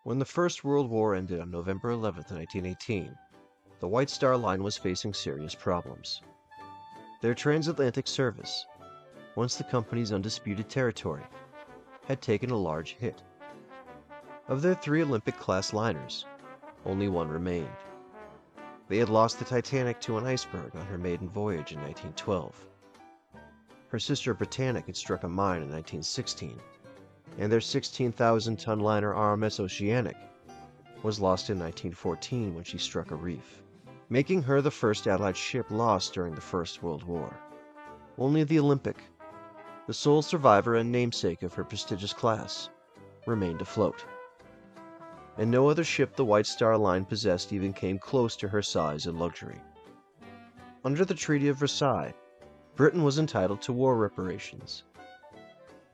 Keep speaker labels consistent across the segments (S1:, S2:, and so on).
S1: When the First World War ended on November 11, 1918, the White Star Line was facing serious problems. Their transatlantic service, once the company's undisputed territory, had taken a large hit. Of their 3 Olympic-class liners, only one remained. They had lost the Titanic to an iceberg on her maiden voyage in 1912. Her sister Britannic had struck a mine in 1916, and their 16,000-ton liner RMS Oceanic was lost in 1914 when she struck a reef, making her the first Allied ship lost during the First World War. Only the Olympic, the sole survivor and namesake of her prestigious class, remained afloat. And no other ship the White Star Line possessed even came close to her size and luxury. Under the Treaty of Versailles, Britain was entitled to war reparations,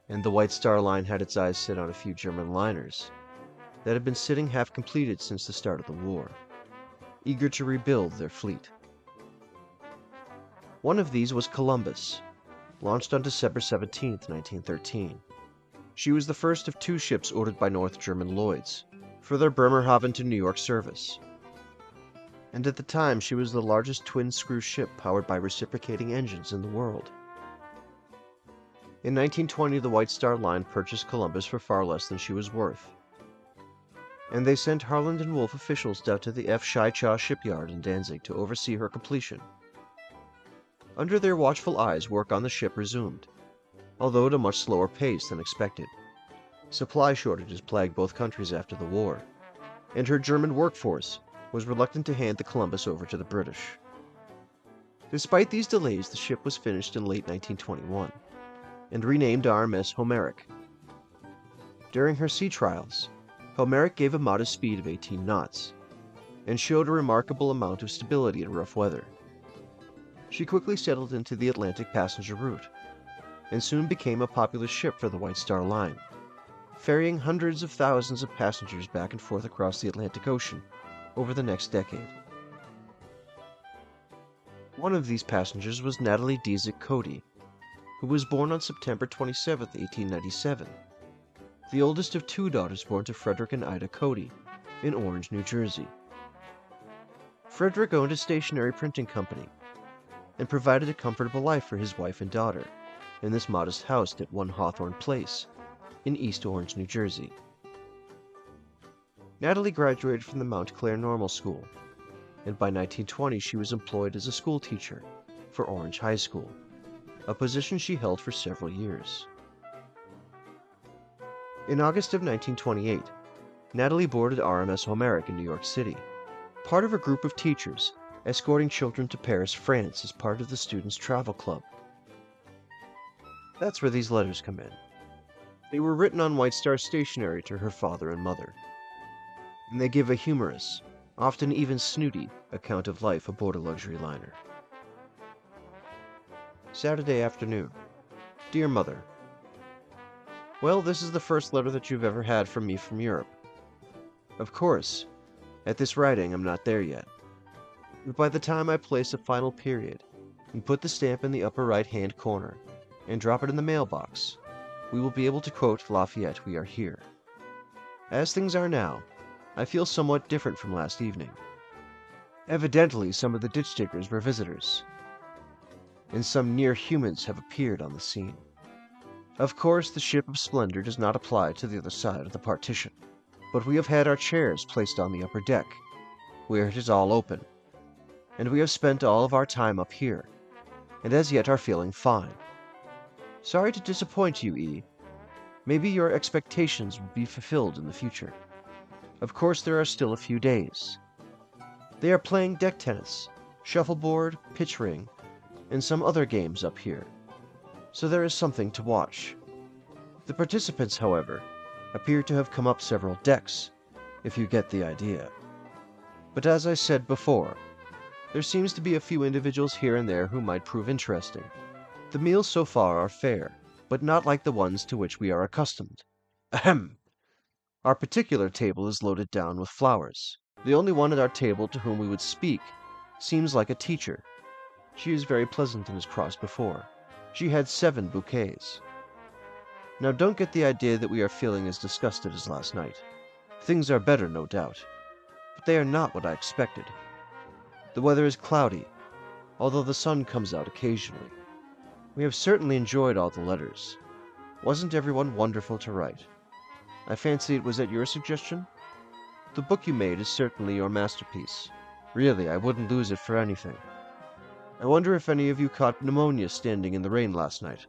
S1: and the White Star Line had its eyes set on a few German liners that had been sitting half-completed since the start of the war, eager to rebuild their fleet. One of these was Columbus, launched on December 17, 1913. She was the first of 2 ships ordered by North German Lloyds for their Bremerhaven to New York service, and at the time she was the largest twin-screw ship powered by reciprocating engines in the world. In 1920, the White Star Line purchased Columbus for far less than she was worth, and they sent Harland and Wolff officials down to the F. Schichaw shipyard in Danzig to oversee her completion. Under their watchful eyes, work on the ship resumed, although at a much slower pace than expected. Supply shortages plagued both countries after the war, and her German workforce was reluctant to hand the Columbus over to the British. Despite these delays, the ship was finished in late 1921 and renamed RMS Homeric. During her sea trials, Homeric gave a modest speed of 18 knots and showed a remarkable amount of stability in rough weather. She quickly settled into the Atlantic passenger route and soon became a popular ship for the White Star Line, ferrying hundreds of thousands of passengers back and forth across the Atlantic Ocean over the next decade. One of these passengers was Natalie Dezek Cody, who was born on September 27, 1897, the oldest of 2 daughters born to Frederick and Ida Cody in Orange, New Jersey. Frederick owned a stationery printing company and provided a comfortable life for his wife and daughter in this modest house at 1 Hawthorne Place in East Orange, New Jersey. Natalie graduated from the Mount Clair Normal School, and by 1920 she was employed as a school teacher for Orange High School, a position she held for several years. In August of 1928, Natalie boarded RMS Homeric in New York City, part of a group of teachers escorting children to Paris, France as part of the Students' Travel Club. That's where these letters come in. They were written on White Star stationery to her father and mother, and they give a humorous, often even snooty, account of life aboard a luxury liner. Saturday afternoon. Dear Mother, well, this is the first letter that you've ever had from me from Europe. Of course, at this writing I'm not there yet, but by the time I place a final period and put the stamp in the upper right-hand corner and drop it in the mailbox, we will be able to quote Lafayette, "We are here." As things are now, I feel somewhat different from last evening. Evidently, some of the ditch diggers were visitors, and some near humans have appeared on the scene. Of course, the ship of splendor does not apply to the other side of the partition, but we have had our chairs placed on the upper deck, where it is all open, and we have spent all of our time up here, and as yet are feeling fine. Sorry to disappoint you, E. Maybe your expectations will be fulfilled in the future. Of course, there are still a few days. They are playing deck tennis, shuffleboard, pitch ring, and some other games up here, so there is something to watch. The participants, however, appear to have come up several decks, if you get the idea. But as I said before, there seems to be a few individuals here and there who might prove interesting. The meals so far are fair, but not like the ones to which we are accustomed. Ahem! Our particular table is loaded down with flowers. The only one at our table to whom we would speak seems like a teacher. She is very pleasant and has crossed before. She had 7 bouquets. Now don't get the idea that we are feeling as disgusted as last night. Things are better, no doubt, but they are not what I expected. The weather is cloudy, although the sun comes out occasionally. We have certainly enjoyed all the letters. Wasn't everyone wonderful to write? I fancy it was at your suggestion? The book you made is certainly your masterpiece. Really, I wouldn't lose it for anything. I wonder if any of you caught pneumonia standing in the rain last night.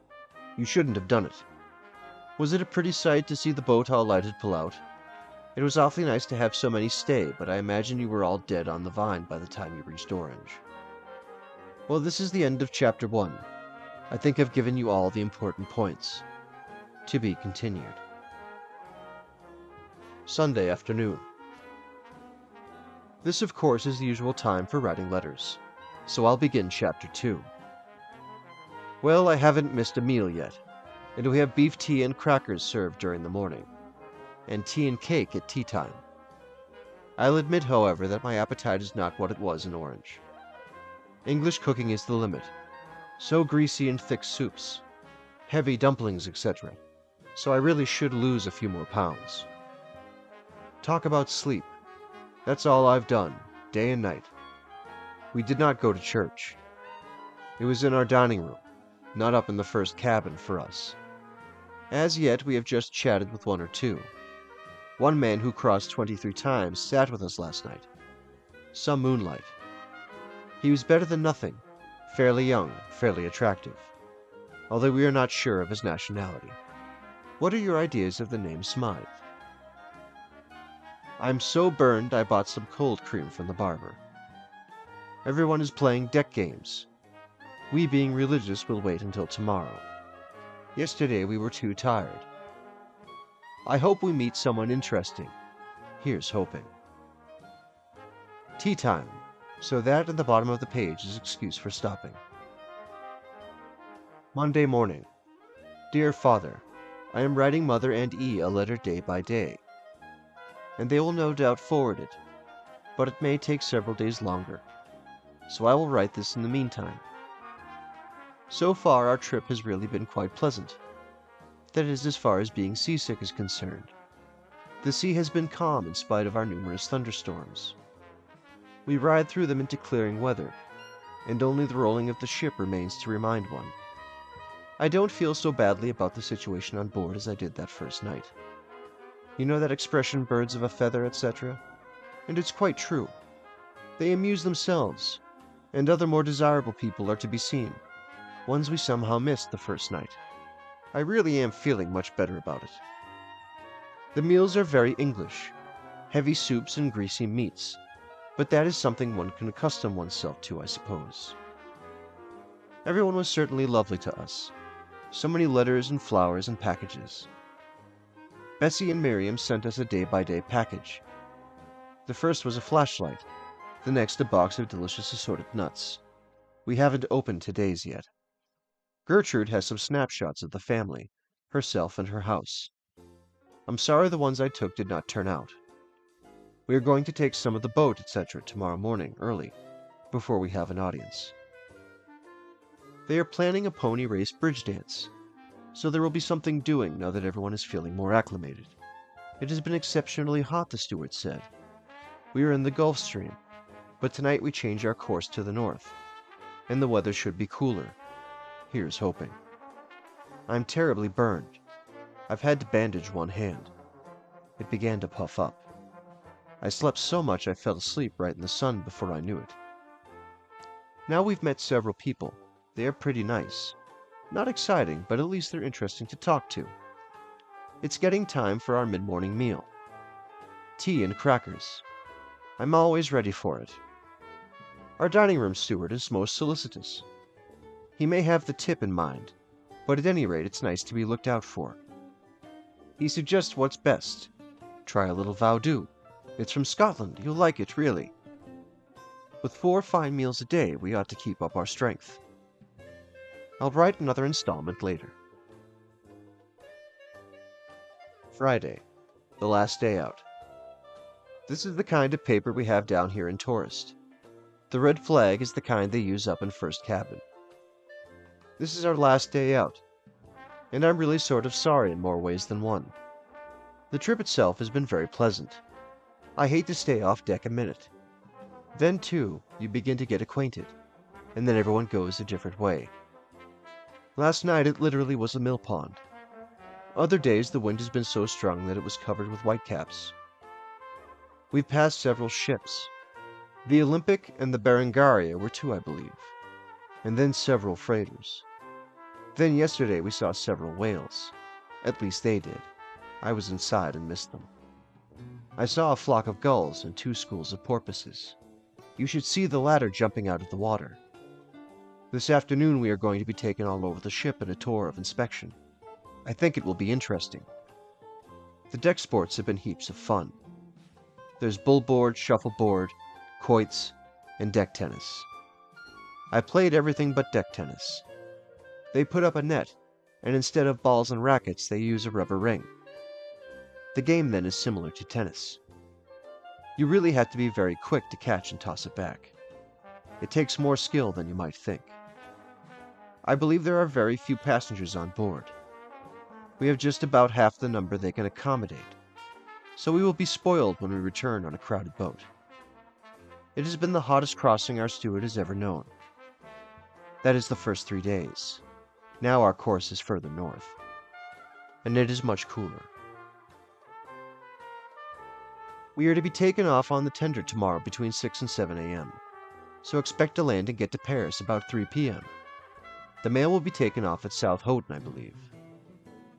S1: You shouldn't have done it. Was it a pretty sight to see the boat all lighted pull out? It was awfully nice to have so many stay, but I imagine you were all dead on the vine by the time you reached Orange. Well, this is the end of Chapter 1. I think I've given you all the important points. To be continued. Sunday afternoon. This, of course, is the usual time for writing letters, so I'll begin Chapter 2. Well, I haven't missed a meal yet, and we have beef tea and crackers served during the morning, and tea and cake at tea time. I'll admit, however, that my appetite is not what it was in Orange. English cooking is the limit. So greasy and thick soups, heavy dumplings, etc. So I really should lose a few more pounds. Talk about sleep. That's all I've done, day and night. We did not go to church. It was in our dining room, not up in the first cabin for us. As yet, we have just chatted with one or two. One man who crossed 23 times sat with us last night. Some moonlight. He was better than nothing, fairly young, fairly attractive, although we are not sure of his nationality. What are your ideas of the name Smythe? I'm so burned I bought some cold cream from the barber. Everyone is playing deck games. We, being religious, will wait until tomorrow. Yesterday we were too tired. I hope we meet someone interesting. Here's hoping. Tea time, so that at the bottom of the page is excuse for stopping. Monday morning. Dear Father, I am writing Mother and E a letter day by day, and they will no doubt forward it, but it may take several days longer, so I will write this in the meantime. So far our trip has really been quite pleasant. That is, as far as being seasick is concerned. The sea has been calm in spite of our numerous thunderstorms. We ride through them into clearing weather, and only the rolling of the ship remains to remind one. I don't feel so badly about the situation on board as I did that first night. You know that expression, birds of a feather, etc.? And it's quite true. They amuse themselves, and other more desirable people are to be seen, ones we somehow missed the first night. I really am feeling much better about it. The meals are very English, heavy soups and greasy meats, but that is something one can accustom oneself to, I suppose. Everyone was certainly lovely to us. So many letters and flowers and packages. Bessie and Miriam sent us a day-by-day package. The first was a flashlight, the next a box of delicious assorted nuts. We haven't opened today's yet. Gertrude has some snapshots of the family, herself and her house. I'm sorry the ones I took did not turn out. We are going to take some of the boat, etc. tomorrow morning, early, before we have an audience. They are planning a pony race bridge dance, so there will be something doing now that everyone is feeling more acclimated. It has been exceptionally hot, the steward said. We are in the Gulf Stream, but tonight we change our course to the north, and the weather should be cooler. Here's hoping. I'm terribly burned. I've had to bandage one hand. It began to puff up. I slept so much I fell asleep right in the sun before I knew it. Now we've met several people. They are pretty nice. Not exciting, but at least they're interesting to talk to. It's getting time for our mid-morning meal. Tea and crackers. I'm always ready for it. Our dining room steward is most solicitous. He may have the tip in mind, but at any rate it's nice to be looked out for. He suggests what's best. Try a little Vaudoux. It's from Scotland. You'll like it, really. With 4 fine meals a day, we ought to keep up our strength. I'll write another installment later. Friday, the last day out. This is the kind of paper we have down here in Tourist. The red flag is the kind they use up in first cabin. This is our last day out, and I'm really sort of sorry in more ways than one. The trip itself has been very pleasant. I hate to stay off deck a minute. Then, too, you begin to get acquainted, and then everyone goes a different way. Last night it literally was a mill pond. Other days the wind has been so strong that it was covered with whitecaps. We've passed several ships. The Olympic and the Berengaria were two, I believe, and then several freighters. Then yesterday we saw several whales. At least they did. I was inside and missed them. I saw a flock of gulls and 2 schools of porpoises. You should see the latter jumping out of the water. This afternoon we are going to be taken all over the ship in a tour of inspection. I think it will be interesting. The deck sports have been heaps of fun. There's bullboard, shuffleboard, quoits, and deck tennis. I played everything but deck tennis. They put up a net, and instead of balls and rackets, they use a rubber ring. The game then is similar to tennis. You really have to be very quick to catch and toss it back. It takes more skill than you might think. I believe there are very few passengers on board. We have just about half the number they can accommodate, so we will be spoiled when we return on a crowded boat. It has been the hottest crossing our steward has ever known. That is the first 3 days. Now our course is further north, and it is much cooler. We are to be taken off on the tender tomorrow between 6 and 7 a.m., so expect to land and get to Paris about 3 p.m. The mail will be taken off at South Houghton, I believe.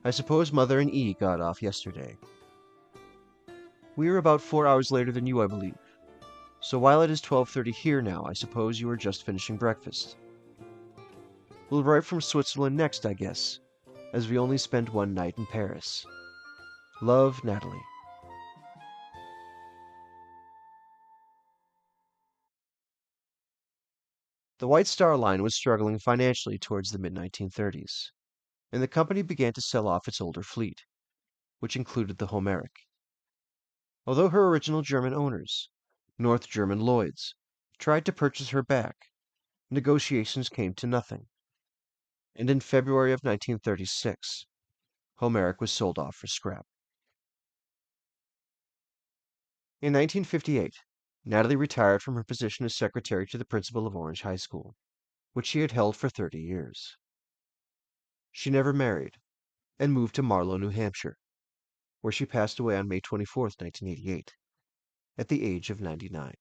S1: I suppose Mother and E got off yesterday. We are about 4 hours later than you, I believe. So while it is 12:30 here now, I suppose you are just finishing breakfast. We'll write from Switzerland next, I guess, as we only spent 1 night in Paris. Love, Natalie. The White Star Line was struggling financially towards the mid-1930s, and the company began to sell off its older fleet, which included the Homeric. Although her original German owners, North German Lloyds, tried to purchase her back, negotiations came to nothing, and in February of 1936, Homeric was sold off for scrap. In 1958, Natalie retired from her position as secretary to the principal of Orange High School, which she had held for 30 years. She never married, and moved to Marlow, New Hampshire, where she passed away on May 24, 1988, at the age of 99.